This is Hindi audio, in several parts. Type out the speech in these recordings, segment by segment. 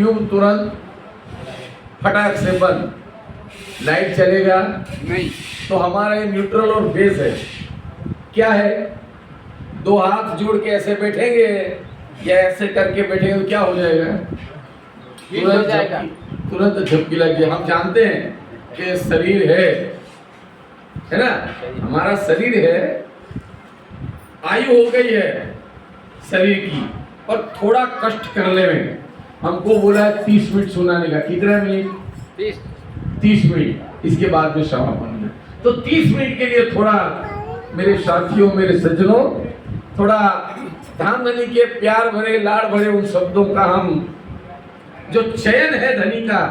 ट्यूब तुरंत फटाक से बंद, लाइट चलेगा नहीं। तो हमारा ये न्यूट्रल और बेस है। क्या है, दो हाथ जोड़ के ऐसे बैठेंगे या ऐसे करके बैठेंगे तो क्या हो जाएगा, हिट हो जाएगा। तुरंत झपकी लग जाए। हम जानते हैं कि शरीर है ना, हमारा शरीर है, आयु हो गई है शरीर की, और थोड़ा कष्ट करने में हमको बोला है 30 मिनट सुनाने का। कितना मिनट? 30 मिनट। इसके बाद में समापन है। तो 30 मिनट के लिए थोड़ा मेरे साथियों, मेरे सज्जनों, थोड़ा धाम धनी के प्यार भरे, लाड़ भरे उन शब्दों का हम जो चयन है धनी का,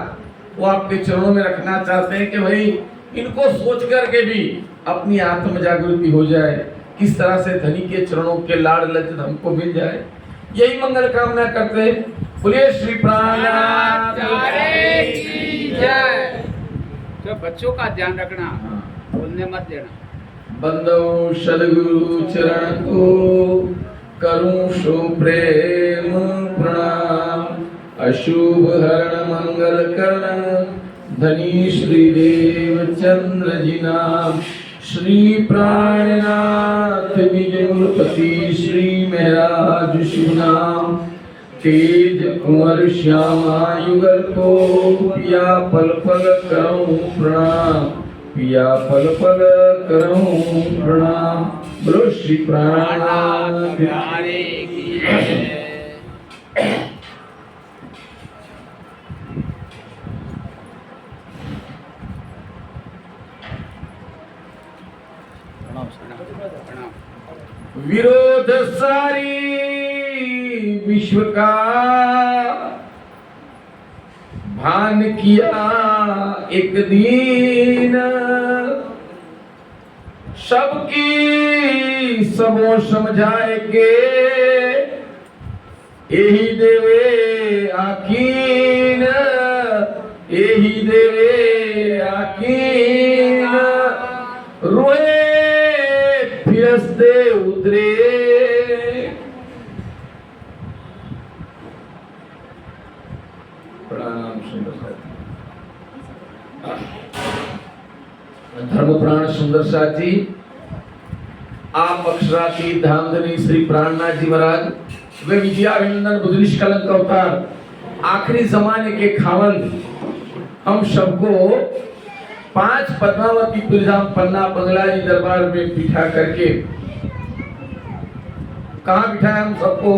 वो आपके चरणों में रखना चाहते हैं कि भाई इनको सोच करके भी अपनी आत्म जागृति हो जाए, किस तरह से धनी के चरणों के लाड़ लज्जत हमको मिल जाए। यही मंगल कामना करते हैं। बोलिए श्री प्राणनाथ की जय। तो बच्चों का ध्यान रखना, बोलने मत देना। बंदो सदगुरु चरण को करूं सो प्रेम प्रणाम, अशुभ हरण मंगल करण धनी श्री देव चंद्र जी नाम। श्री प्राणनाथ विजयपति श्री महराज शुभ नाम। तेज कुंवर श्यामा युगल को पिया पल पल करूं प्रणाम, पिया पल पल करूं प्रणाम। बोलो श्री प्राणनाथ प्यारे की जय। विरोध सारी विश्व का भान किया एक दिन, सबकी सबो समझाए के यही देवे आकीन, यही देवे आकीन। रोए फिरस्ते उतरे, प्रणाम सुंदर साथी। धर्म प्राण सुंदर साथी, आप अक्षराती धामधनी श्री प्राणनाथ जी महाराज वे विद्याभिनंदन बुद्धनिष्ठ कलंक अवतार, आखिरी जमाने के खावन हम सबको 5 पद्मावती पुरधाम पन्ना बंगला जी दरबार में बिठा करके, कहाँ बिठाया हम सबको?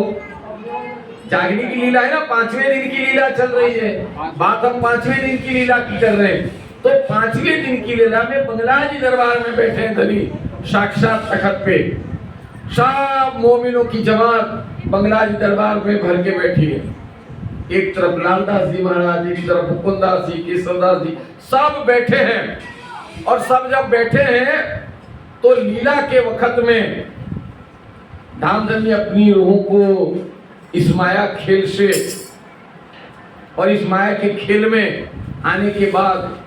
जागने की लीला है ना, 5वें दिन की लीला चल रही है। बात हम 5वें दिन की लीला की कर रहे हैं। तो 5वें दिन की लीला में बंगला जी दरबार में बैठे हैं धनी, साक्षात तखत पे सब मोमिनों की जमात बंगला जी दरबार में भर के बैठी है। एक तरफ लालदास जी महाराज, एक तरफ मुकुंदास जी, केशवदास जी, सब बैठे हैं। और सब जब बैठे हैं तो लीला के वक्त में धामधनी अपनी रूहों को इस माया खेल से और इस माया के खेल में आने के बाद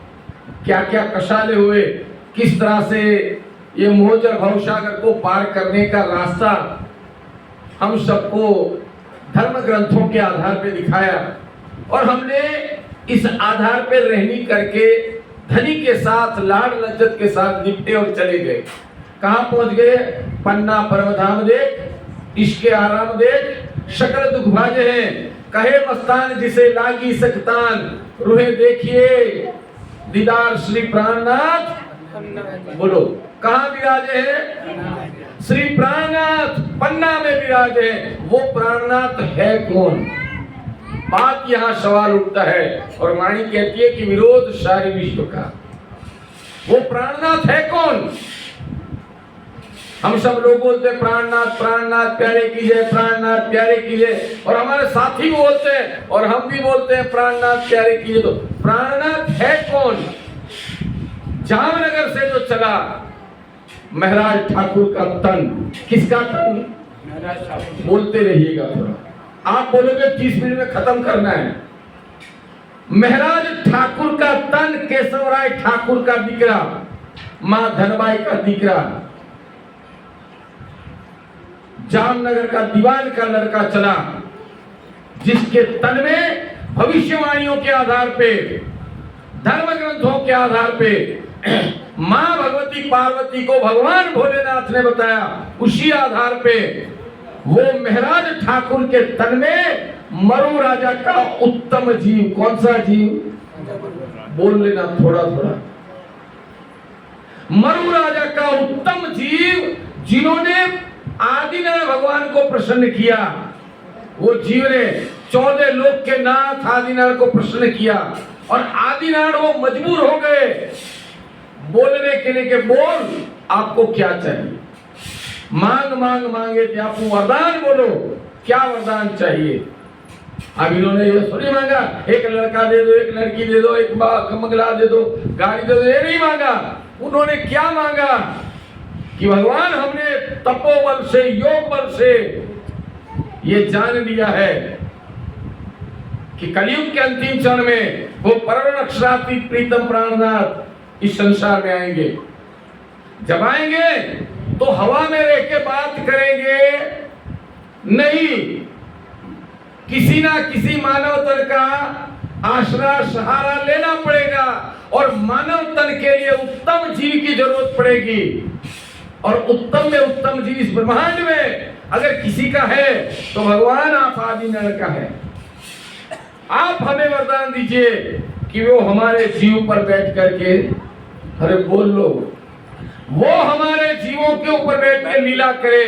क्या क्या कसाले हुए, किस तरह से ये मोहजर भवसागर को पार करने का रास्ता हम सबको धर्म ग्रंथों के आधार पे दिखाया। और हमने इस आधार पे रहनी करके धनी के साथ लाड़ लज्जत के साथ निपटे और चले गए। कहाँ पहुंच गए? पन्ना परम धाम देख, इसके आराम देख, सकल दुख भाजे हैं, कहे मस्तान जिसे लागी सकतान, रूहे देखिए दीदार श्री प्राणनाथ। बोलो कहाँ विराजे हैं? श्री प्राणनाथ पन्ना में विराजे हैं। वो प्राणनाथ है कौन? बात यहाँ सवाल उठता है और वाणी कहती है कि विरोध सारे विश्व का। वो प्राणनाथ है कौन? हम सब लोग बोलते हैं प्राणनाथ प्राणनाथ प्यारे कीजिए, प्राणनाथ प्यारे कीजिए, और हमारे साथी बोलते हैं और हम भी बोलते हैं प्राणनाथ प्यारे कीजिए। तो प्राणनाथ है कौन? जामनगर से जो चला महराज ठाकुर का तन। किसका तन? बोलते रहिएगा थोड़ा, आप बोलोगे 30 मिनट में खत्म करना है। महराज ठाकुर का तन, केशवराय ठाकुर का दीकरा, मां धनबाई का दीकरा, जामनगर का दीवान का लड़का चला, जिसके तन में भविष्यवाणियों के आधार पे, धर्म ग्रंथों के आधार पे मां भगवती पार्वती को भगवान भोलेनाथ ने बताया, उसी आधार पे वो महराज ठाकुर के तन में मरु राजा का उत्तम जीव, कौन सा जीव बोल लेना थोड़ा थोड़ा, मरु राजा का उत्तम जीव जिन्होंने आदिनाथ भगवान को प्रसन्न किया, वो जीव ने 14 लोक के नाथ आदिनाथ को प्रसन्न किया और आदिनाथ वो मजबूर हो गए बोलने के लिए कि बोल आपको क्या चाहिए, मांग मांग मांगे थे, आपको वरदान बोलो, क्या वरदान चाहिए। अब इन्होंने ये थोड़ी मांगा एक लड़का दे दो, एक लड़की दे दो, एक बंगला दे दो, गाड़ी दे दो, ये नहीं मांगा। उन्होंने क्या मांगा कि भगवान हमने तपोबल से, योग बल से ये जान लिया है कि कलयुग के अंतिम क्षण में वो परम अक्षरातीत प्रीतम प्राणनाथ इस संसार में आएंगे। जब आएंगे तो हवा में रह के बात करेंगे नहीं, किसी ना किसी मानव तन का आश्रय सहारा लेना पड़ेगा और मानव तन के लिए उत्तम जीव की जरूरत पड़ेगी। और उत्तम में उत्तम जीव इस ब्रह्मांड में अगर किसी का है तो भगवान आप आदिनाथ का है। आप हमें वरदान दीजिए कि वो हमारे जीव पर बैठ करके, अरे बोल लो, वो हमारे जीवों के ऊपर बैठ कर लीला करे,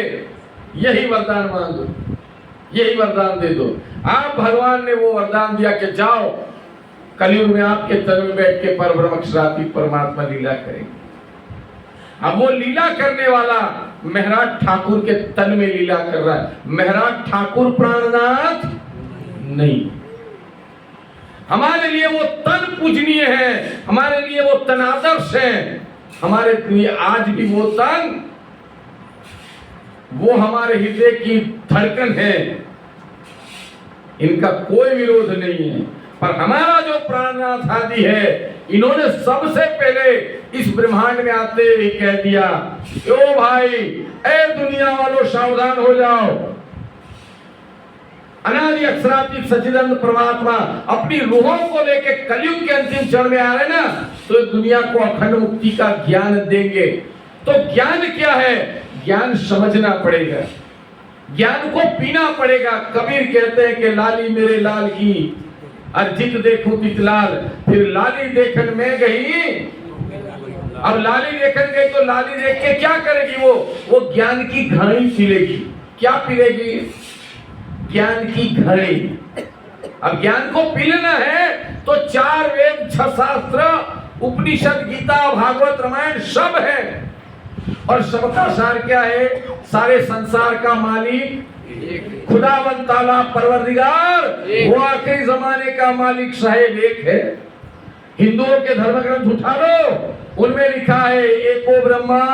यही वरदान मांगो, यही वरदान दे दो। आप भगवान ने वो वरदान दिया कि जाओ कलयुग में आपके तन में बैठ के परब्रह्म अक्षरातीत परमात्मा लीला करेंगे। अब वो लीला करने वाला महराज ठाकुर के तन में लीला कर रहा है, महराज ठाकुर प्राणनाथ नहीं। हमारे लिए वो तन पूजनीय है, हमारे लिए वो तन आदर्श है, हमारे लिए आज भी वो तन, वो हमारे हृदय की धड़कन है, इनका कोई विरोध नहीं है। पर हमारा जो प्राणनाथ आदि है, इन्होंने सबसे पहले इस ब्रह्मांड में आते ही कह दिया, ओ भाई, ए दुनिया वालों सावधान हो जाओ, अनादि अक्षरातीत सच्चिदानंद परमात्मा अपनी रूहों को लेके कलयुग के अंतिम क्षण में आ रहे ना, तो दुनिया को अखंड मुक्ति का ज्ञान देंगे। तो ज्ञान क्या है? ज्ञान समझना पड़ेगा, ज्ञान को पीना पड़ेगा। कबीर कहते हैं कि लाली मेरे लाल की अर्जित देखूं तित लाल, फिर लाली देखन में गई। अब लाली देखन गई तो लाली देख के क्या करेगी? वो ज्ञान की घड़ी पीलेगी। क्या पीलेगी? ज्ञान की घड़ी। अब ज्ञान को पी लेना है तो 4 वेद, 6 शास्त्र, उपनिषद, गीता, भागवत, रामायण सब है। और सबका सार क्या है? सारे संसार का मालिक खुदावंद ताला परवरदिगार, वो आखिरी जमाने का मालिक साहेब एक है। हिंदुओं के धर्म ग्रंथ उठा लो, उनमें लिखा है एको ब्रह्मा,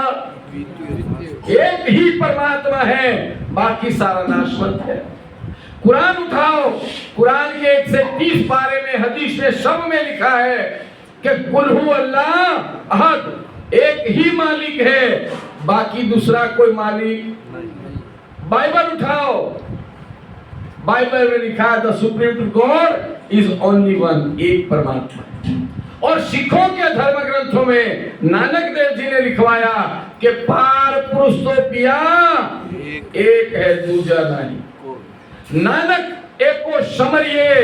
एक ही परमात्मा है, बाकी सारा नाशवंत है। कुरान उठाओ, कुरान के 130 पारे में, हदीस में, सब में लिखा है कि कुल हु अल्लाह अहद, एक ही मालिक है, बाकी दूसरा कोई मालिक। बाइबल उठाओ, बाइबल में लिखा है the supreme God is only one, एक परमात्मा। और सिखों के धर्म ग्रंथों में नानक देव जी ने लिखवाया कि पार पुरुष तो पिया एक है, दूजा नहीं। नानक एको समरिए,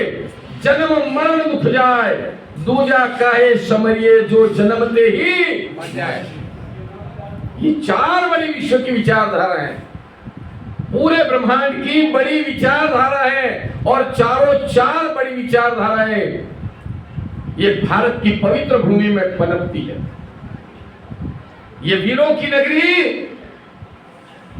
जन्म मरण दुख जाए, दूजा काहे समरिए, जो जन्मते ही मर जाए। ये 4 बड़ी विश्व की विचारधारा है, पूरे ब्रह्मांड की बड़ी विचारधारा है। और चारों 4 बड़ी विचारधाराएं ये भारत की पवित्र भूमि में पनपती है। ये वीरों की नगरी,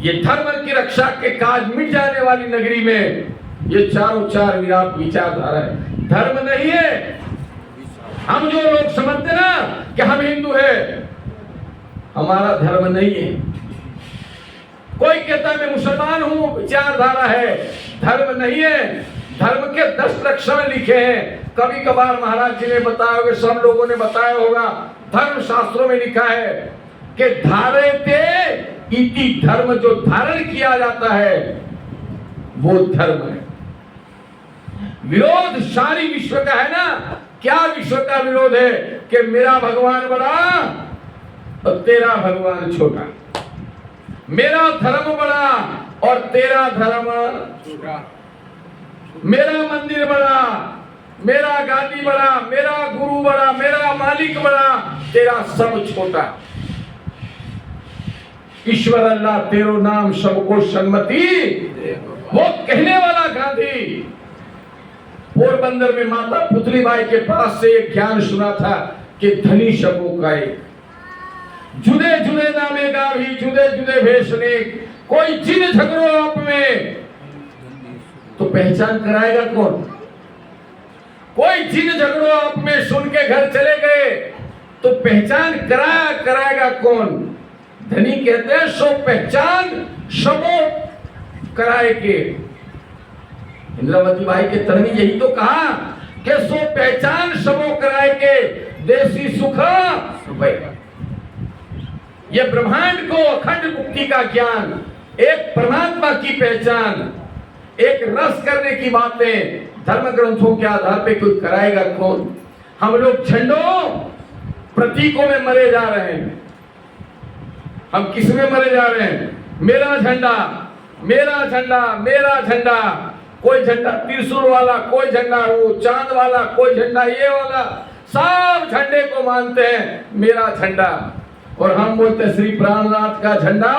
ये धर्म की रक्षा के काज मिट जाने वाली नगरी में ये चारों 4 विराट विचारधारा है। धर्म नहीं है। हम जो लोग समझते ना कि हम हिंदू है, हमारा धर्म नहीं है। कोई कहता है मैं मुसलमान हूं, विचारधारा है, धर्म नहीं है। धर्म के 10 लक्षण लिखे हैं। कभी कभार महाराज जी ने बताया होगा, सब लोगों ने बताया होगा, धर्म शास्त्रों में लिखा है कि धारयते इति धर्म, जो धारण किया जाता है वो धर्म है। विरोध सारी विश्व का है ना। क्या विश्व का विरोध है कि मेरा भगवान बड़ा और तेरा भगवान छोटा, मेरा धर्म बड़ा और तेरा धर्म छोटा, मेरा मंदिर बड़ा, मेरा गादी बड़ा, मेरा गुरु बड़ा, मेरा मालिक बड़ा, तेरा सब छोटा। ईश्वर अल्लाह तेरो नाम सबको सन्मति, वो कहने वाला गांधी पोरबंदर में माता पुतलीबाई के पास से एक ज्ञान सुना था कि धनी सबों का एक, जुदे जुदे नामे गाभी जुदे जुदे भेषने, कोई जिन झगड़ो आप में तो पहचान कराएगा कौन? कोई जिन झगड़ो आप में सुन के घर चले गए तो पहचान कराएगा कौन? धनी कहते हैं सो पहचान सबो कराए के। इंद्रावती बाई के तन में यही तो कहा कि सो पहचान सबो कराए के, देसी सुख सुबह। ये ब्रह्मांड को अखंड मुक्ति का ज्ञान, एक परमात्मा की पहचान, एक रस करने की बातें धर्म ग्रंथों के आधार पे कोई कराएगा कौन? हम लोग झंडों प्रतीकों में मरे जा रहे हैं। हम किस में मरे जा रहे हैं? मेरा झंडा, मेरा झंडा, मेरा झंडा। कोई झंडा त्रिशूल वाला, कोई झंडा वो चांद वाला, कोई झंडा ये वाला, सब झंडे को मानते हैं मेरा झंडा। और हम बोलते श्री प्राणनाथ का झंडा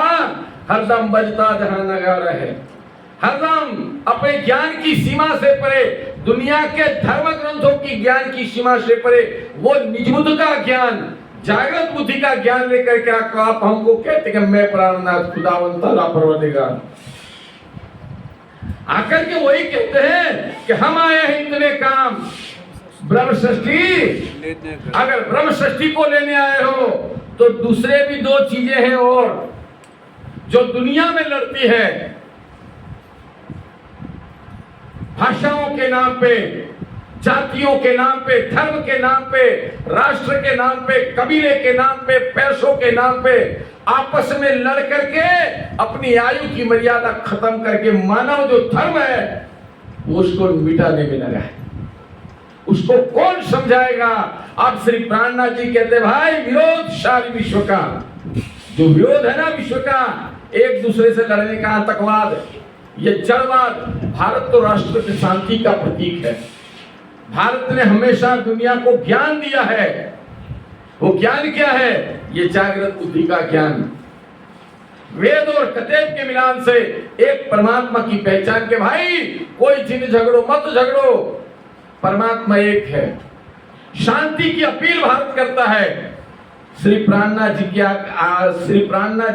हरदम बजता जहां नगारा है, हरदम अपने ज्ञान की सीमा से परे, दुनिया के धर्म ग्रंथों की ज्ञान की सीमा से परे, वो निजबुद्ध का ज्ञान, जागृत बुद्धि का ज्ञान लेकर के आप हमको कहते कि मैं प्राणनाथ खुदावंत ताला परवरदिगार। आकर के वही कहते हैं कि हम आए हैं इतने काम ब्रह्म सृष्टि। अगर ब्रह्म सृष्टि को लेने आए हो तो दूसरे भी दो चीजें हैं और जो दुनिया में लड़ती है, भाषाओं के नाम पे, जातियों के नाम पे, धर्म के नाम पे, राष्ट्र के नाम पे, कबीले के नाम पे, पैसों के नाम पे आपस में लड़ करके अपनी आयु की मर्यादा खत्म करके मानव जो धर्म है उसको मिटाने में लगा है। उसको कौन समझाएगा? अब श्री प्राणनाथ जी कहते भाई विरोध सारी विश्व का, जो विरोध है ना विश्व का, एक दूसरे से लड़ने का आतंकवाद, ये जड़वाद। भारत तो राष्ट्र की शांति का प्रतीक है। भारत ने हमेशा दुनिया को ज्ञान दिया है। वो ज्ञान क्या है? ये जागृत बुद्धि का ज्ञान, वेद और कतेब के मिलान से एक परमात्मा की पहचान के भाई कोई जिन झगड़ो मत झगड़ो, परमात्मा एक है। शांति की अपील भारत करता है। श्री प्राणनाथ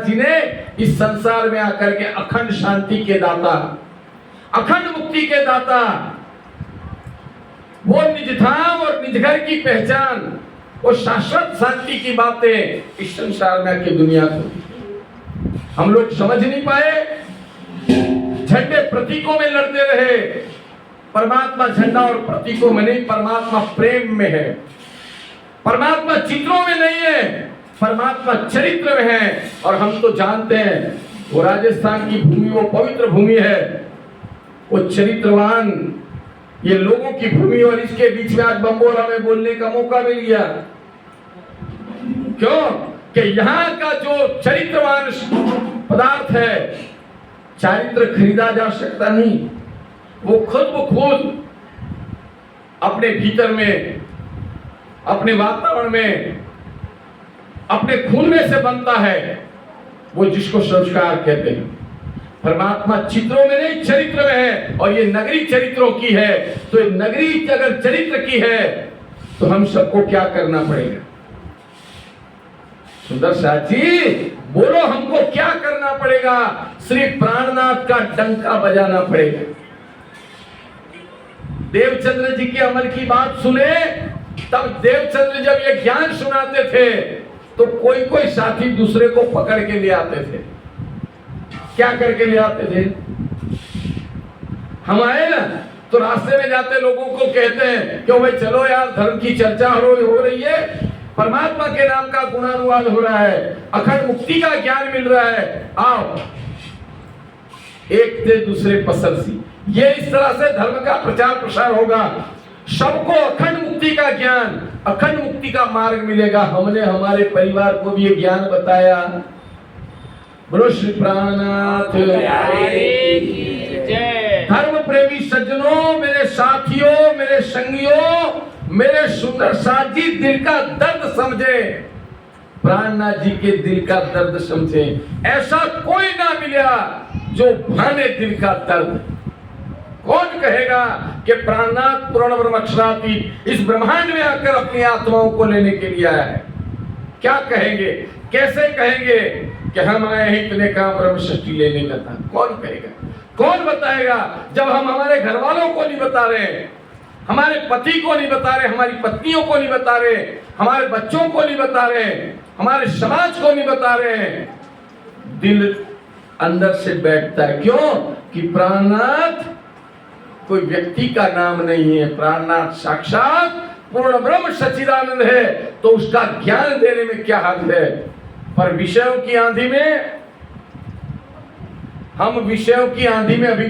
जी ने इस संसार में आकर के अखंड शांति के दाता, अखंड मुक्ति के दाता, वो निज धाम और निज घर की पहचान, वो शाश्वत शांति की बातें इस संसार में आके दुनिया को हम लोग समझ नहीं पाए। झंडे प्रतीकों में लड़ते रहे। परमात्मा झंडा और प्रतीकों में नहीं, परमात्मा प्रेम में है। परमात्मा चित्रों में नहीं है, परमात्मा चरित्र में है। और हम तो जानते हैं वो राजस्थान की भूमि वो पवित्र भूमि है, वो चरित्रवान ये लोगों की भूमि। और इसके बीच में आज बम्बोरा में बोलने का मौका मिल गया। क्यों? कि यहाँ का जो चरित्रवान पदार्थ है, चरित्र खरीदा जा सकता नहीं। वो खुद अपने भीतर में, अपने वातावरण में, अपने खून में से बनता है, वो जिसको संस्कार कहते हैं। परमात्मा चित्रों में नहीं चरित्र में है। और ये नगरी चरित्रों की है। तो ये नगरी अगर चरित्र की है तो हम सबको क्या करना पड़ेगा? सुंदर साथी बोलो, हमको क्या करना पड़ेगा? श्री प्राणनाथ का डंका बजाना पड़ेगा। देवचंद्र जी के अमल की बात सुने, तब देवचंद्र जब ये ज्ञान सुनाते थे तो कोई कोई साथी दूसरे को पकड़ के ले आते थे। क्या करके ले आते थे? हम आए ना तो रास्ते में जाते लोगों को कहते हैं क्यों भाई चलो यार, धर्म की चर्चा हो रही है, परमात्मा के नाम का गुणानुवाद हो रहा है, अखंड मुक्ति का ज्ञान मिल रहा है, आओ। एक थे दूसरे पसरसी, ये इस तरह से धर्म का प्रचार प्रसार होगा, सबको अखंड मुक्ति का ज्ञान, अखंड मुक्ति का मार्ग मिलेगा। हमने हमारे परिवार को भी ये ज्ञान बताया। बोलो श्री प्राणनाथ धर्म प्रेमी सज्जनों, मेरे साथियों, मेरे संगियों, मेरे सुंदर साथ जी, दिल का दर्द समझे, प्राणनाथ जी के दिल का दर्द समझे। ऐसा कोई ना मिला जो भाने दिल का दर्द। कौन कहेगा कि प्राणनाथ पूर्ण ब्रह्मक्षरातीत इस ब्रह्मांड में आकर अपनी आत्माओं को लेने के लिए आया है? क्या कहेंगे, कैसे कहेंगे कि हम आए हैं इतने का ब्रह्म सृष्टि लेने का था? कौन कहेगा, कौन बताएगा? जब हम हमारे घर वालों को नहीं बता रहे, हमारे पति को नहीं बता रहे, हमारी पत्नियों को नहीं बता रहे, हमारे बच्चों को नहीं बता रहे, हमारे समाज को नहीं बता रहे, दिल अंदर से बैठता है। क्यों? कि प्राणनाथ कोई व्यक्ति का नाम नहीं है, प्राणनाथ साक्षात पूर्ण ब्रह्म सच्चिदानंद है। तो उसका ज्ञान देने में क्या हद है? पर विषयों की आंधी में, हम विषयों की आंधी में अभी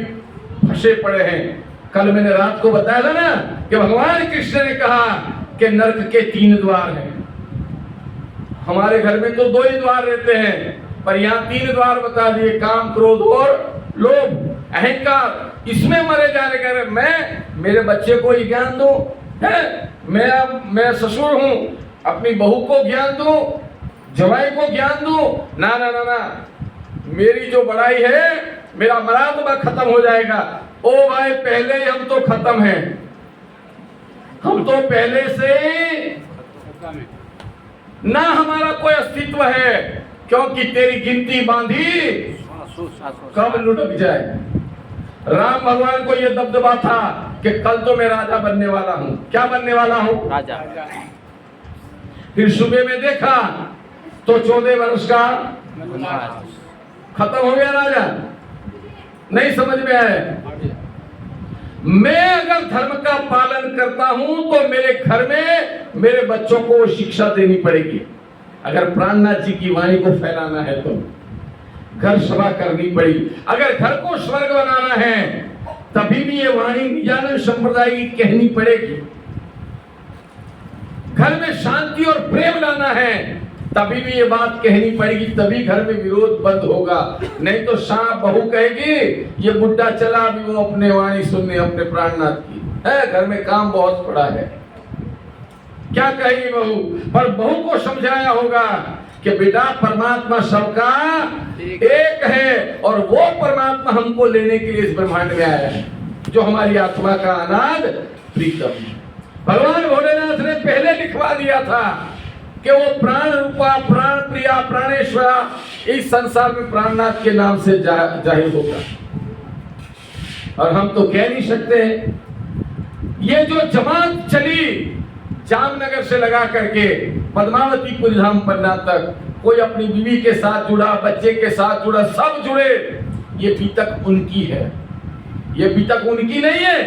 फंसे पड़े हैं। कल मैंने रात को बताया था ना कि भगवान कृष्ण ने कहा कि नरक के 3 द्वार हैं। हमारे घर में तो 2 ही द्वार रहते हैं, पर यहाँ 3 द्वार बता दिए, काम, क्रोध और लोभ, अहंकार। इसमें मरे जाने का मैं मेरे बच्चे को ही ज्ञान दूं, है मैं ससुर हूं, अपनी बहू को ज्ञान दूं, जवाई को ज्ञान दूं? ना ना ना ना, मेरी जो बड़ाई है, मेरा मरातबा खत्म हो जाएगा। ओ भाई, पहले ही हम तो खत्म हैं, हम तो पहले से ना हमारा कोई अस्तित्व है, क्योंकि तेरी गिनती बांधी कब लुढ़क जाए। राम भगवान को यह दबदबा था कि कल तो मैं राजा बनने वाला हूं। क्या बनने वाला हूं? राजा। फिर सुबह में देखा तो 14 वर्ष का खत्म हो गया राजा। नहीं समझ में आया? मैं अगर धर्म का पालन करता हूं तो मेरे घर में मेरे बच्चों को शिक्षा देनी पड़ेगी। अगर प्राणनाथ जी की वाणी को फैलाना है तो घर सभा करनी पड़ी। अगर घर को स्वर्ग बनाना है तभी भी ये वाणी निजानंद संप्रदाय की कहनी पड़ेगी। घर में शांति और प्रेम लाना है तभी भी ये बात कहनी पड़ेगी, तभी घर में विरोध बंद होगा। नहीं तो सांप बहू कहेगी ये बुड्ढा चला, अभी वो अपने वाणी सुनने अपने प्राणनाथ की है, घर में काम बहुत पड़ा है। क्या कहेगी बहू? पर बहू को समझाया होगा कि बेटा परमात्मा सबका एक है और वो परमात्मा हमको लेने के लिए इस ब्रह्मांड में आया है, जो हमारी आत्मा का अनाद प्रीतम है। भगवान भोलेनाथ ने पहले लिखवा दिया था कि वो प्राण रूपा, प्राण प्रिया, प्राणेश्वरा इस संसार में प्राणनाथ के नाम से जाहिर होगा। और हम तो कह नहीं सकते। ये जो जमात चली जामनगर से लगा करके पद्मावती पुरीधाम पन्ना तक, कोई अपनी बीवी के साथ जुड़ा, बच्चे के साथ जुड़ा, सब जुड़े, ये बीतक उनकी है। ये बीतक उनकी नहीं है,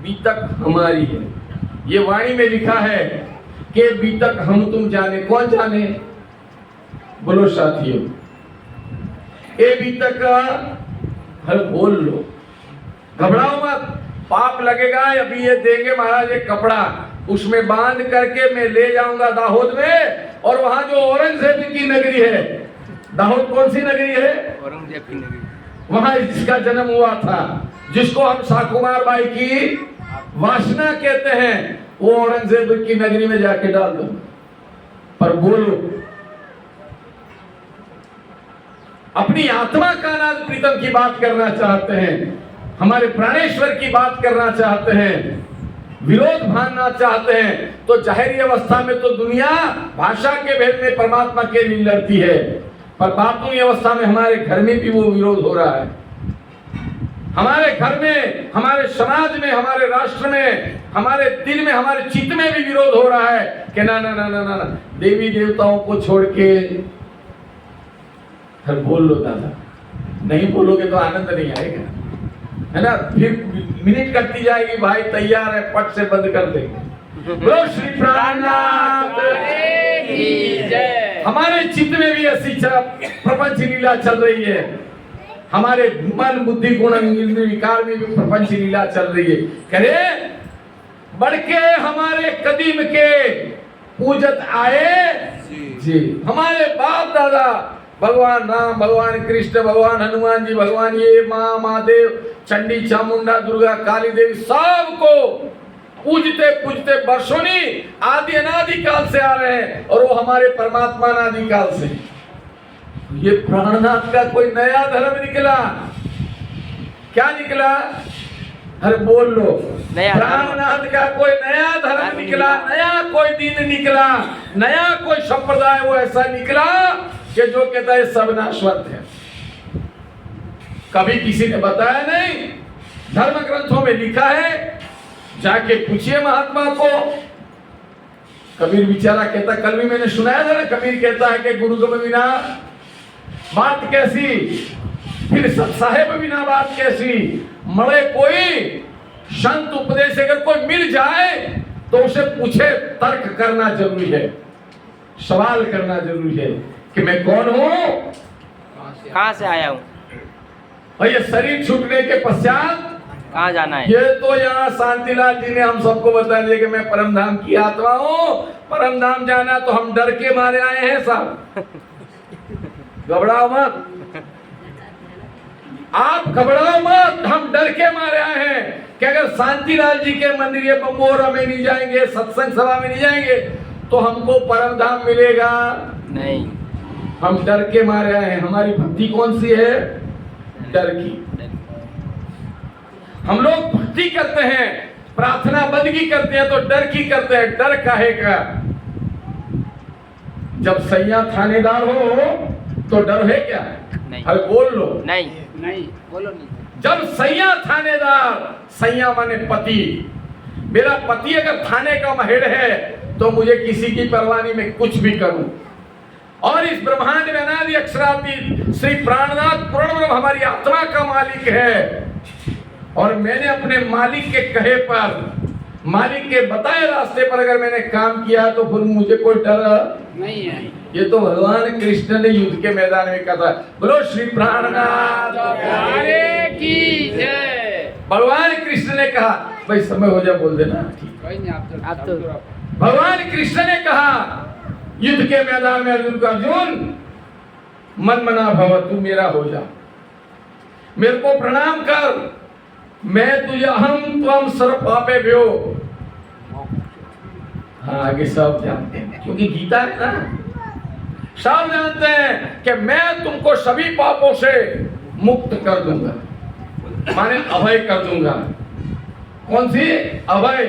बीतक हमारी है। ये वाणी में लिखा है कि बीतक हम तुम जाने। कौन जाने? बोलो साथियों, ये बीतक हर बोल लो, घबराओ मत, पाप लगेगा। अभी ये देंगे महाराज एक कपड़ा, उसमें बांध करके मैं ले जाऊंगा दाहोद में, और वहां जो औरंगजेब की नगरी है, दाहोद कौन सी नगरी है? औरंगजेब की नगरी। वहां जिसका जन्म हुआ था, जिसको हम साकुमार बाई की वासना कहते हैं, वो औरंगजेब की नगरी में जाके डाल दो। पर बोलो, अपनी आत्मा का अनाद प्रीतम की बात करना चाहते हैं, हमारे प्राणेश्वर की बात करना चाहते हैं, विरोध भानना चाहते हैं, तो जाहिरी अवस्था में तो दुनिया भाषा के भेद में परमात्मा के लिए लड़ती है, पर बातुनी अवस्था में हमारे घर में भी वो विरोध हो रहा है। हमारे घर में, हमारे समाज में, हमारे राष्ट्र में, हमारे दिल में, हमारे चित्त में भी विरोध हो रहा है कि ना ना ना ना ना, देवी देवताओं को छोड़ के। हर बोल लो दादा, नहीं बोलोगे तो आनंद नहीं आएगा, है ना? फिर मिनट कटती जाएगी, भाई तैयार है, पट से बंद कर देंगे। बोलो श्री प्राणनाथ की जय। हमारे चित्त में भी ऐसी प्रपंच लीला चल रही है। हमारे मन बुद्धि गुण इंद्रिय विकार में भी प्रपंच लीला चल रही है। करे बढ़ के हमारे कदीम के पूजत आए जी, हमारे बाप दादा भगवान राम, भगवान कृष्ण, भगवान हनुमान जी, भगवान ये माँ महादेव, चंडी, चामुंडा, दुर्गा, काली देवी, सबको पूजते पूजते वर्षों नहीं आदि अनादि काल से आ रहे हैं, और वो हमारे परमात्मा अनादि काल से। ये प्राणनाथ का कोई नया धर्म निकला, क्या निकला? अरे बोल लो, प्राणनाथ का कोई नया धर्म निकला, नया कोई दिन निकला, नया कोई संप्रदाय वो ऐसा निकला कि जो कहता है सब नाशवंत है। कभी किसी ने बताया नहीं, धर्म ग्रंथों में लिखा है, जाके पूछिए महात्मा को। कबीर बेचारा कहता, कल भी मैंने सुनाया था ना, कबीर कहता है कि गुरु के बिना बात कैसी, फिर सत्साहेब बिना बात कैसी। मरे कोई संत उपदेश अगर कोई मिल जाए तो उसे पूछे, तर्क करना जरूरी है, सवाल करना जरूरी है कि मैं कौन हूं, कहाँ से आया हूँ, और ये शरीर छूटने के पश्चात कहाँ जाना है। ये तो यहाँ शांतिलाल जी ने हम सबको बता दिया कि मैं परमधाम की आत्मा हूँ, परमधाम जाना तो हम डर के मारे आए हैं साहब। घबराओ मत, आप घबराओ मत, हम डर के मारे आए हैं कि अगर शांतिलाल जी के मंदिर ये बम्बोरा में नहीं जाएंगे, सत्संग सभा में नहीं जाएंगे तो हमको परमधाम मिलेगा नहीं। हम डर के मारे आए हैं। हमारी भक्ति कौन सी है? डर की। हम लोग भक्ति करते हैं, प्रार्थना बंदगी करते हैं तो डर की करते हैं। डर काहे का? जब सैया थानेदार हो तो डर है क्या? नहीं। अरे बोल लो। नहीं नहीं, बोलो नहीं। जब सैया थानेदार, सैया माने पति, मेरा पति अगर थाने का महड़ है तो मुझे किसी की परवाह नहीं, मैं कुछ भी करूं। और इस ब्रह्मांड में अनादि अक्षरातीत श्री प्राणनाथ पूर्ण ब्रह्म हमारी आत्मा का मालिक है, और मैंने अपने मालिक के कहे पर, मालिक के बताए रास्ते पर अगर मैंने काम किया तो फिर मुझे कोई डर नहीं है। ये तो भगवान कृष्ण ने युद्ध के मैदान में कहा था। बोलो श्री प्राणनाथ की जय। भगवान कृष्ण ने कहा, भाई समय हो जाए बोल देना, ठीक। कोई नहीं, आप तो भगवान कृष्ण ने कहा युद्ध के मैदान में अर्जुन को, अर्जुन मन मना भव, तू मेरा हो जा, मेरे को प्रणाम कर, मैं तुझे अहम त्वम सर्व पापे भ्यो। हाँ आगे सब जानते हैं क्योंकि गीता है ना, सब जानते हैं कि मैं तुमको सभी पापों से मुक्त कर दूंगा, माने अभय कर दूंगा। कौन सी अभय?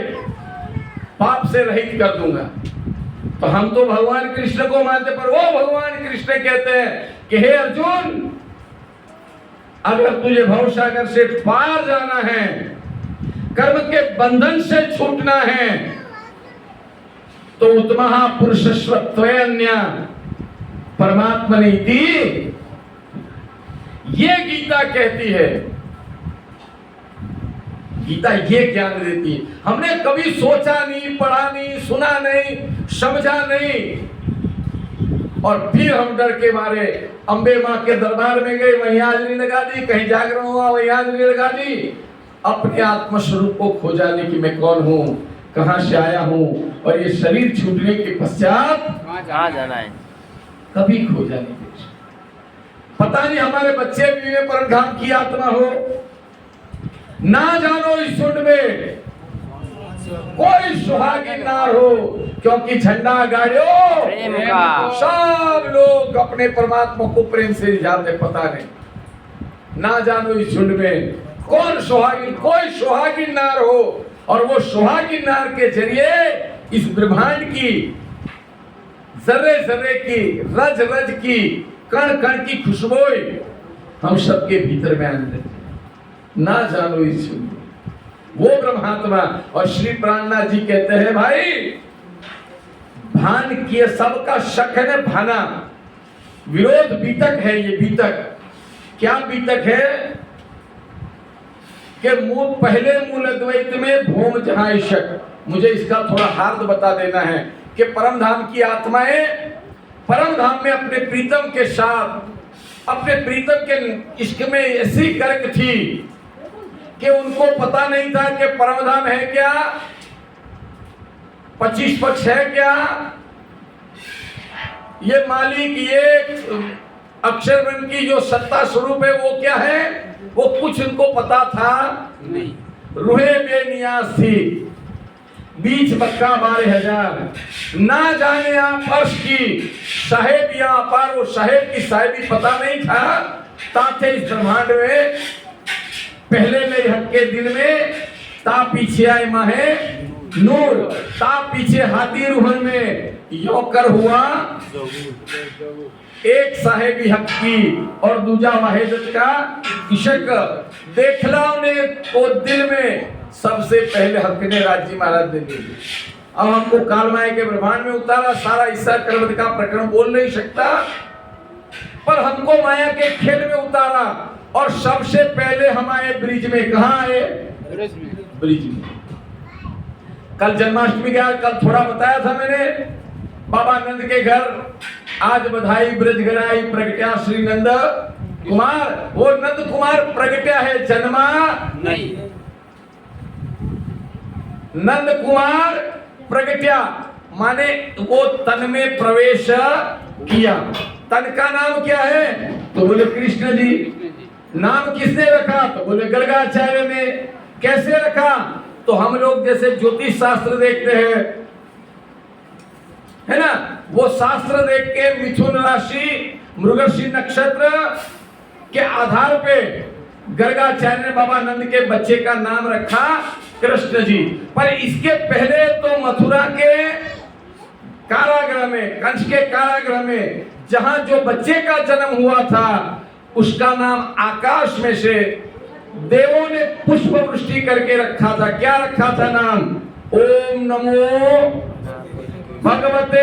पाप से रहित कर दूंगा। तो हम तो भगवान कृष्ण को मानते, पर वो भगवान कृष्ण कहते हैं कि हे अर्जुन, अगर तुझे भवसागर से पार जाना है, कर्म के बंधन से छूटना है, तो उत्तमः पुरुषस्वत्वन्य परमात्मा नीति, ये गीता कहती है। गीता ये ज्ञान देती है। हमने कभी सोचा नहीं, पढ़ा नहीं, सुना नहीं, समझा नहीं, और फिर हम डर के मारे अंबे माँ के दरबार में गए, वहीं हाजरी लगा दी, कहीं जागरण हुआ वहीं हाजरी लगा दी, अपने आत्म स्वरूप को खोजाने की मैं कौन हूँ, कहाँ से आया हूँ, और ये शरीर छूटने के पश्चात कहाँ जाना है, कभी खोजा नहीं। पता नहीं हमारे बच्चे भी में परमधाम की आत्मा हो, ना जानो इस झुंड में कोई सुहागिन ना हो, क्योंकि झंडा गाड़ियो प्रेम का। सब लोग अपने परमात्मा को प्रेम से रिझाते, पता नहीं। ना जानो इस झुंड में कौन सुहागिन, कोई सुहागिन नार हो, और वो सुहागिन नार के जरिए इस ब्रह्मांड की जर्रे जर्रे की, रज रज की, कण कण की खुशबू हम सबके भीतर में आने देते। ना जानो इस झुंड में वो ब्रह्मात्मा। और श्री प्राणनाथ जी कहते हैं, भाई भान किए सबका शक है न भाना, विरोध बीतक है। ये बीतक क्या बीतक है कि पहले मूल अद्वैत में भूम जहां शक। मुझे इसका थोड़ा हार्द बता देना है कि परमधाम की आत्माएं परमधाम में अपने प्रीतम के साथ अपने प्रीतम के इश्क में ऐसी गर्क थी कि उनको पता नहीं था कि परमधाम है क्या, 25 पक्ष है क्या, ये मालिक, ये अक्षर ब्रह्म की जो सत्ता स्वरूप है वो क्या है, वो कुछ उनको पता था नहीं। रूहे बेनियाज थी, बीच बक्का 12,000, ना जाने आप अर्श की साहेब या पार, वो साहेब की साहेबी पता नहीं था। ताथे इस ब्रह्मांड में पहले मेरे हक के दिन में ता पीछे आए माहे नूर, ता पीछे हाथी रूहन में योकर हुआ एक साहेबी हक की और दूजा वाहिदत का इशक। देखला ने को दिल में सबसे पहले हक ने राज्य महाराज ने दे दी। अब हमको कालमाया के ब्रह्मांड में उतारा, सारा ईसा कर्म का प्रकरण बोल नहीं सकता, पर हमको माया के खेल में उतारा और सबसे पहले हम आए ब्रिज में। कहाँ आए? ब्रिज में। कल जन्माष्टमी गया, कल थोड़ा बताया था मैंने, बाबा नंद के घर आज बधाई ब्रज गराई प्रगट्या श्री नंद कुमार। वो नंद कुमार प्रगट्या है, जन्मा नहीं। नंद कुमार प्रगट्या माने वो तन में प्रवेश किया। तन का नाम क्या है? तो बोले कृष्ण जी। नाम किसने रखा? तो बोले गर्गाचार्य ने। कैसे रखा? तो हम लोग जैसे ज्योतिष शास्त्र देखते हैं, है ना, वो शास्त्र देख के मिथुन राशि मृगशी नक्षत्र के आधार पे गर्गाचार्य ने बाबा नंद के बच्चे का नाम रखा कृष्ण जी। पर इसके पहले तो मथुरा के कारागृह में, कंस के कारागृह में जहां जो बच्चे का जन्म हुआ था उसका नाम आकाश में से देवों ने पुष्प वृष्टि करके रखा था। क्या रखा था नाम? ओम नमो भगवते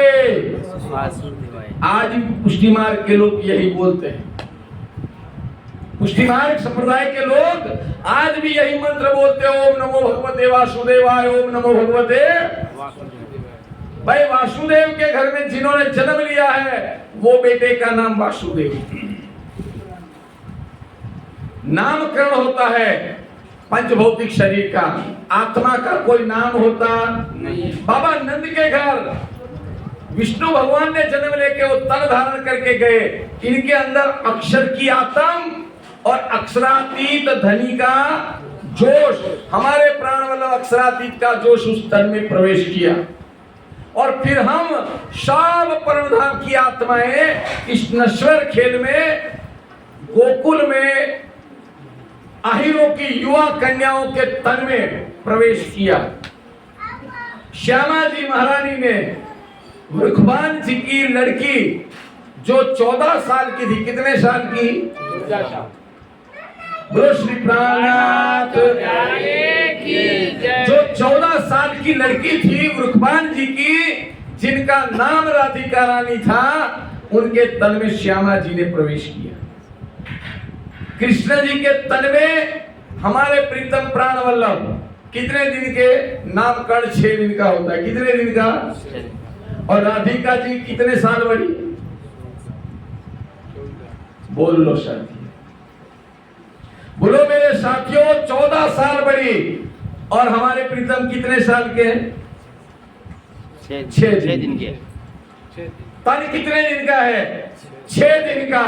वासुदेवाय। आज भी पुष्टि मार्ग के लोग यही बोलते हैं। पुष्टि मार्ग संप्रदाय के लोग आज भी यही मंत्र बोलते हैं, ओम नमो भगवते वासुदेवाय, ओम नमो भगवते। भाई वासुदेव के घर में जिन्होंने जन्म लिया है वो बेटे का नाम वासुदेव। नामकरण होता है पंचभौतिक शरीर का, आत्मा का कोई नाम होता नहीं। बाबा नंद के घर विष्णु भगवान ने जन्म लेके वो तन धारण करके गए। इनके अंदर अक्षर की आत्म और अक्षरातीत धनी का जोश, हमारे प्राण वाला अक्षरातीत का जोश उस तन में प्रवेश किया। और फिर हम सब परमधाम की आत्माएं इस नश्वर खेल में गोकुल में आहिरों की युवा कन्याओं के तन में प्रवेश किया। श्यामा जी महारानी ने वृखवान जी की लड़की जो 14 साल की थी, कितने साल की? बोलो श्री प्राणनाथ जो 14 साल की लड़की थी वृखवान जी की, जिनका नाम राधिका रानी था, उनके तन में श्यामा जी ने प्रवेश किया। कृष्ण जी के तन में हमारे प्रीतम प्राण वल्लभ कितने दिन के? नामकरण 6 दिन का होता है। कितने दिन का? और राधिका जी कितने साल बड़ी? बोल लो साथी, बोलो मेरे साथियों, 14 साल बड़ी। और हमारे प्रीतम कितने साल के? 6 दिन के। तन कितने दिन का है? 6 दिन का।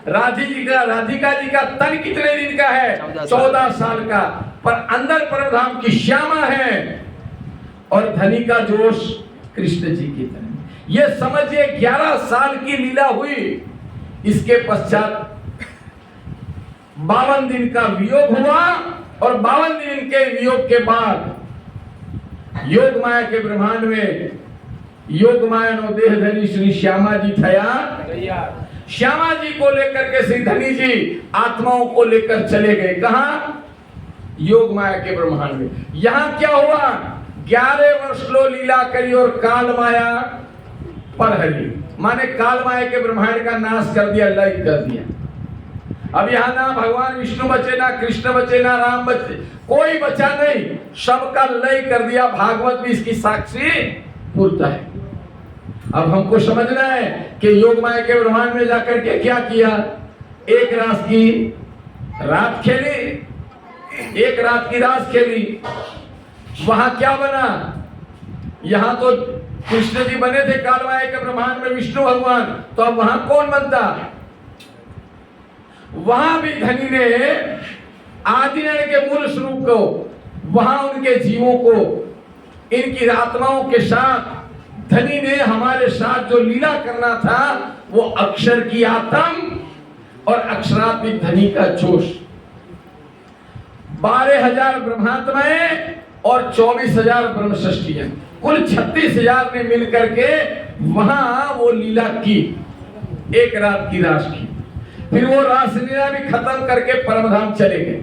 राधिका जी का तन कितने दिन का है? 14 साल का। पर अंदर परमधाम की श्यामा है और धनी का जोश कृष्ण जी की तन। ये समझिए 11 साल की लीला हुई। इसके पश्चात 52 दिन का वियोग हुआ और 52 दिन के वियोग के बाद योग माया के ब्रह्मांड में योग माया नो देह धनी श्री श्यामा जी थया। श्यामा जी को लेकर के श्री धनी जी आत्माओं को लेकर चले गए। कहा? योग माया के ब्रह्मांड में। यहाँ क्या हुआ? 11 वर्ष लो लीला करी और काल माया पर हरी, माने काल माया के ब्रह्मांड का नाश कर दिया, लय कर दिया। अब यहाँ ना भगवान विष्णु बचे, ना कृष्ण बचे, ना राम बचे, कोई बचा नहीं, सबका लय कर दिया। भागवत भी इसकी साक्षी बोलता है। अब हमको समझना है कि योग माया के ब्रह्मांड में जाकर के क्या किया। एक रात की रात खेली, एक रात की रात खेली। वहां क्या बना? यहां तो कृष्ण जी बने थे कालवाए के ब्रह्मांड में विष्णु भगवान, तो अब वहां कौन बनता? वहां भी धनी ने आदिनारायण के मूल स्वरूप को, वहां उनके जीवों को, इनकी आत्माओं के साथ धनी ने हमारे साथ जो लीला करना था, वो अक्षर की आत्म और अक्षरात्मिक धनी का जोश। 12,000 ब्रह्मात्माएं और 24,000 ब्रह्मषष्ठियां, कुल 36,000 ने मिलकर के वहां वो लीला की, एक रात की रास की। फिर वो रासलीला भी खत्म करके परमधाम चले गए।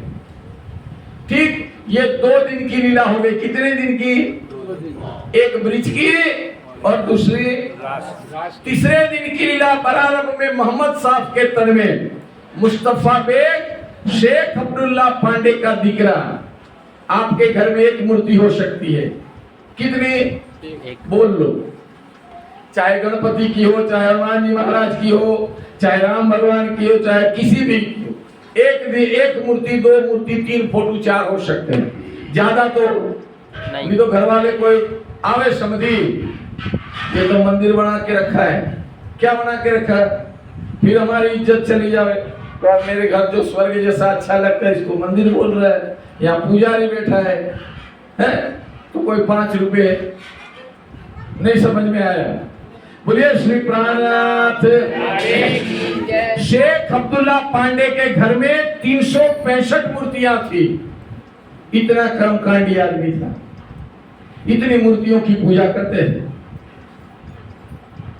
ठीक, ये 2 दिन की लीला हो गई। कितने दिन की? एक ब्रिज की और दूसरी तीसरे दिन की लीला बरारब में मोहम्मद साहब के तन में मुस्तफा बेग शेख अब्दुल्ला पांडे का दिकरा। आपके घर में एक मूर्ति हो सकती है, कितनी? एक। बोल लो। चाहे गणपति की हो, चाहे हनुमान जी महाराज की हो, चाहे राम भगवान की हो, चाहे किसी भी की हो, एक मूर्ति, 2 मूर्ति, 3 फोटो, 4 हो सकते हैं, ज्यादा तो नहीं। तो घर वाले कोई आवे समझी ये तो मंदिर बना के रखा है। क्या बना के रखा है? फिर हमारी इज्जत चली जाए। तो अब मेरे घर जो स्वर्ग जैसा अच्छा लगता है, इसको मंदिर बोल रहा है, यहाँ पुजारी बैठा है? तो कोई 5 रुपए नहीं समझ में आया। बोलिए श्री प्राणनाथ। शेख अब्दुल्ला पांडे के घर में 365 मूर्तियां थी। इतना कर्मकांडी आदमी था, इतनी मूर्तियों की पूजा करते हैं।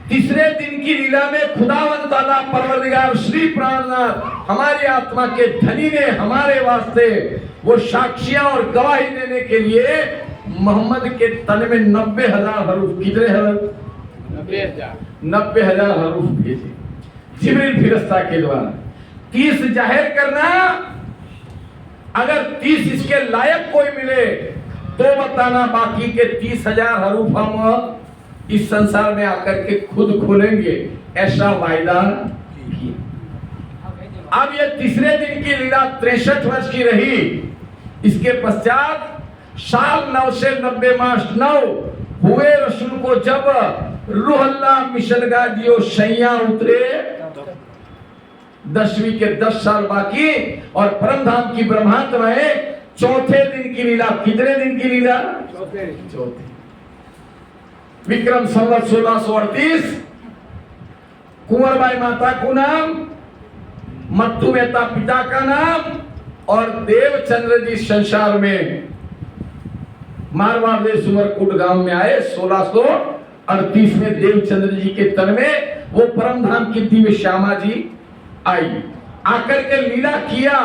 तीसरे दिन की लीला में खुदावंद ताला परवरदिगार श्री प्राणनाथ हमारी आत्मा के धनी ने हमारे वास्ते वो साक्षियां और गवाही देने के लिए मोहम्मद के तन में 90,000 हरूफ, कितने हरूफ? 90,000 हरूफ भेजे जिब्रील फिरिश्ता के द्वारा। 30 जाहिर करना, अगर 30 इसके लायक कोई मिले तो बताना, बाकी के 30,000 हरूफ हम इस संसार में आकर के खुद खोलेंगे, ऐसा वायदा किया। अब ये तीसरे दिन की लीला 63 वर्ष की रही। इसके पश्चात साल 9 से 90 मास 9 हुए रसूल को जब रूहल्ला मिशन गाजियो सैया उतरे, 10वीं के 10 साल बाकी, और परमधाम की ब्रह्मात्माएं चौथे दिन की लीला। कितने दिन की लीला? चौथे। विक्रम संवत 1638, कुंवरबाई माता को नाम, मत्तू मेहता पिता का नाम, और देवचंद्र जी संसार में मारवाड़ देश उमरकोट गांव में आए। 1638 में देवचंद्र जी के तन में वो परमधाम की दिव्य श्यामा जी आई, आकर के लीला किया।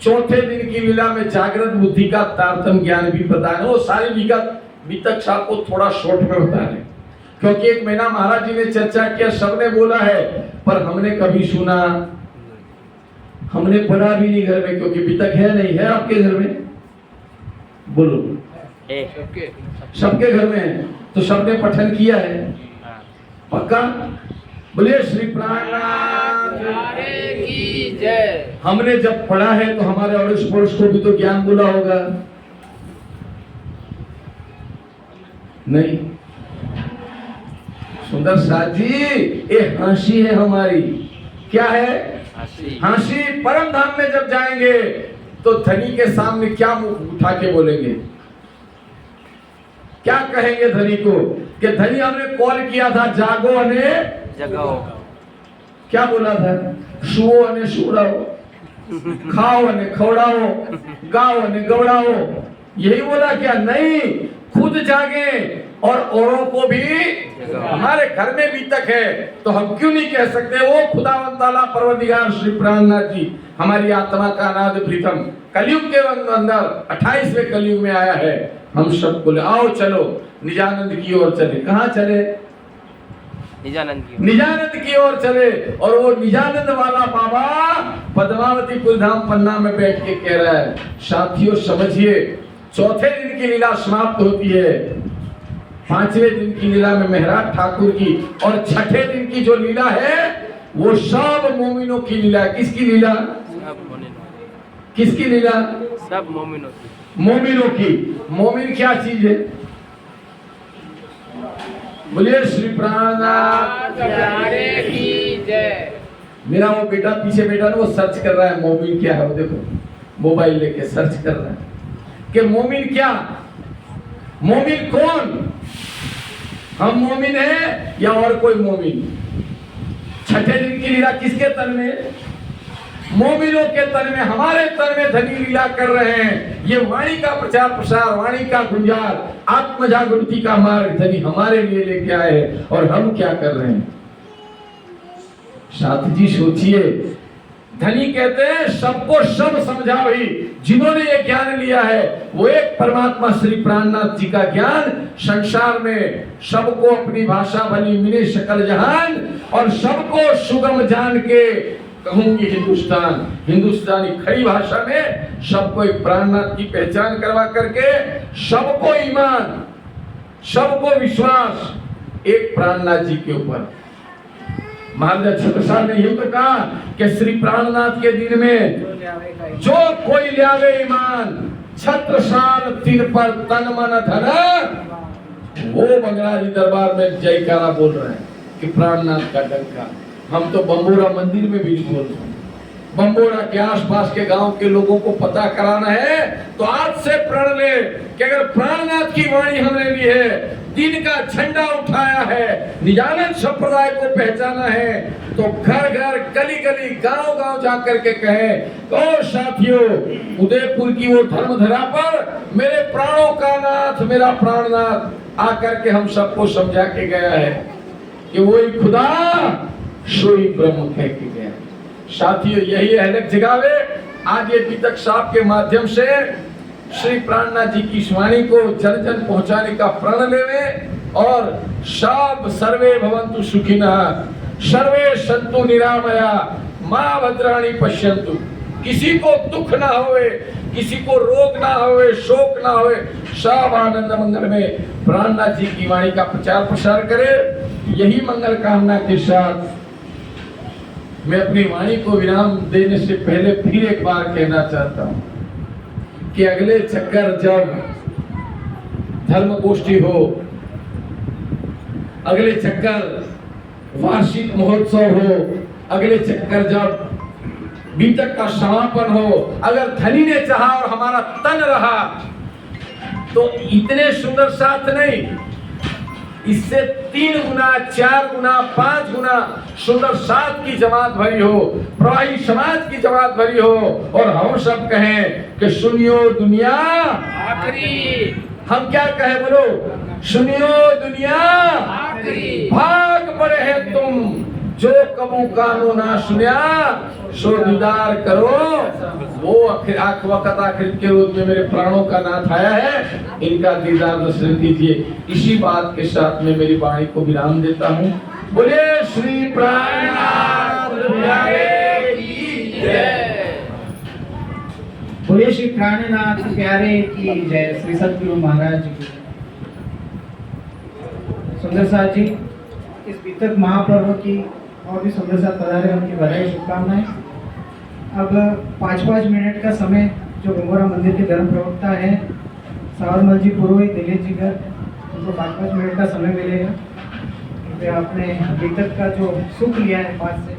चौथे दिन की लीला में जागृत बुद्धि का तारतम्य ज्ञान भी बताया। वो सारी विगत तक साहब को थोड़ा शॉर्ट में बता रहे, क्योंकि 1 महीना महाराज जी ने चर्चा किया, सबने बोला है, पर हमने कभी सुना, हमने पढ़ा भी नहीं घर में, क्योंकि वितक है नहीं। है आपके घर में? बोलो। सबके घर में है, तो सबने पठन किया है पक्का? बोलिए श्री प्राणनाथ की जय। हमने जब पढ़ा है तो हमारे अड़ोस पड़ोस को भी तो ज्ञान बोला होगा, नहीं? सुंदर साथ जी, ये हंसी है हमारी। क्या है? हंसी। परम धाम में जब जाएंगे तो धनी के सामने क्या मुंह उठा के बोलेंगे? क्या कहेंगे धनी को कि धनी हमने कॉल किया था, जागो अने जगाओ। क्या बोला था? सुओ अने सुड़ाओ, खाओ अने खवड़ाओ, गाओ अने गवड़ाओ, यही बोला क्या? नहीं, खुद जागे और औरों को भी। हमारे घर में भी तक है तो हम क्यों नहीं कह सकते? वो खुदावंद ताला परवरदिगार श्री प्राणनाथ जी हमारी आत्मा का अनाद प्रीतम कलयुग के अंदर 28वें कलयुग में आया है। हम सब बोले आओ चलो निजानंद की ओर चले। कहाँ चले? निजानंद की ओर चले। और वो निजानंद वाला बाबा पद्मावती कुलधाम पन्ना में बैठ के कह रहा है, साथियों समझिए, चौथे दिन की लीला समाप्त होती है, 5वें दिन की लीला में मेहराज ठाकुर की, और छठे दिन की जो लीला है वो सब मोमिनों की लीला। किसकी लीला? सब मोमिनों किसकी लीला? सब मोमिनों की। मोमिनों की। मोमिन क्या चीज है? बोलिए श्री प्राणनाथ प्यारे की जय। मेरा वो बेटा पीछे बैठा ना, वो सर्च कर रहा है मोमिन क्या है। वो देखो मोबाइल लेके सर्च कर रहा है कि मोमिन क्या, मोमिन कौन, हम मोमिन हैं या और कोई मोमिन। छठे दिन की लीला किसके तन में? मोमिनों के तन में, हमारे तन में धनी लीला कर रहे हैं। ये वाणी का प्रचार प्रसार, वाणी का गुंजार, आत्म जागृति का मार्ग धनी हमारे लिए लेके आए हैं। और हम क्या कर रहे हैं? साथ जी सोचिए, धनी कहते हैं सबको सब समझा ही। जिन्होंने ये ज्ञान लिया है वो एक परमात्मा श्री प्राणनाथ जी का ज्ञान संसार में सबको अपनी भाषा भली मिले सकल जहान, और सबको सुगम जान के कहूंगी हिंदुस्तान। हिंदुस्तानी खड़ी भाषा में सबको एक प्राणनाथ की पहचान करवा करके सबको ईमान, सबको विश्वास एक प्राणनाथ जी के ऊपर। महाराज छत्रसाल ने यूं तो कहा कि श्री प्राणनाथ के दिन में जो कोई ल्यावे ईमान, छत्रसाल तीन पर तन मन धन, वो बंगला जी दरबार में जयकारा बोल रहे हैं कि प्राणनाथ का डंका। हम तो बंबोरा मंदिर में भी बोल रहे हैं। बंबोरा के आसपास के गांव के लोगों को पता कराना है तो आज से प्रण ले कि अगर प्राणनाथ की वाणी हमने ली है, दिन का झंडा उठाया है, निजानंद संप्रदाय को पहचाना है, तो घर घर गली गली गांव गांव जाकर के कहें ओ साथियों, उदयपुर की वो धर्मधरा पर मेरे प्राणों का नाथ, मेरा प्राणनाथ आकर के हम सबको समझा के गया है कि वही खुदा सोई ब्रह्म कह के गया। साथियों यही अहलक जगावे आज ये बीतक साहब के माध्यम से श्री प्राणनाथ जी की वाणी को जन जन पहुंचाने का प्रण लेवे। और सब सर्वे भवन्तु सुखिनः, सर्वे सन्तु निरामया, मां भद्राणि पश्यन्तु। किसी को दुख ना होवे, किसी को रोग ना होवे, शोक ना होवे, सब आनंद मंगल में प्राणनाथ जी की वाणी का प्रचार प्रसार करे। यही मंगल कामना के साथ मैं अपनी वाणी को विराम देने से पहले फिर एक बार कहना चाहता हूं कि अगले चक्कर जब धर्म गोष्ठी हो, अगले चक्कर वार्षिक महोत्सव हो, अगले चक्कर जब बीतक का समापन हो, अगर धनी ने चाहा और हमारा तन रहा तो इतने सुंदर साथ नहीं, इससे 3 गुना, 4 गुना, 5 गुना सुंदर साथ की जमात भरी हो, प्रवाही समाज की जमात भरी हो, और हम सब कहें कि सुनियो दुनिया आखिरी। हम क्या कहे बोलो? सुनियो दुनिया आखिरी। भाग पड़े हैं तुम जो कबू कानू ना सुनिया, सो दीदार करो। वो आखिर वक्त आखिर के रोज में मेरे प्राणों का नाथ आया है, इनका दीदार दर्शन कीजिए। इसी बात के साथ में मेरी वाणी को विराम देता हूँ। बोलिए श्री प्राणनाथ प्यारे की जय। बोलिए श्री प्राणनाथ प्यारे की जय। श्री सतगुरु महाराज की। सुंदर साथ जी, इस बीतक महापर्व की और भी सुंदर साथ पधारे, उनकी बधाई शुभकामनाएं। अब 5-5 मिनट का समय जो बंबोरा मंदिर के धर्म प्रवक्ता है सावरमल जी पुरोहित दिलीप जी घर, उनको 5-5 मिनट का समय मिलेगा। क्योंकि आपने बीतक का जो सुख लिया है 5 से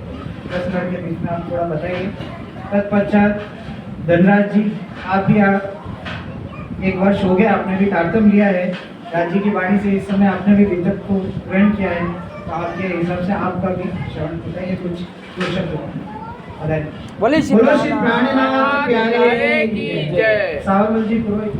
10 मिनट के बीच में आप थोड़ा बताइए। तत्पश्चात धनराज जी, आप भी 1 वर्ष हो गया, आपने भी तारतम लिया है राज जी की वाणी से। इस समय आपने भी बीतक को ग्रहण किया है, तो आपके हिसाब से आपका भी श्रवण बताइए कुछ 2 शब्द। बोले श्री प्राणनाथ प्यारे की जय। सावरमल जी पुरोहित।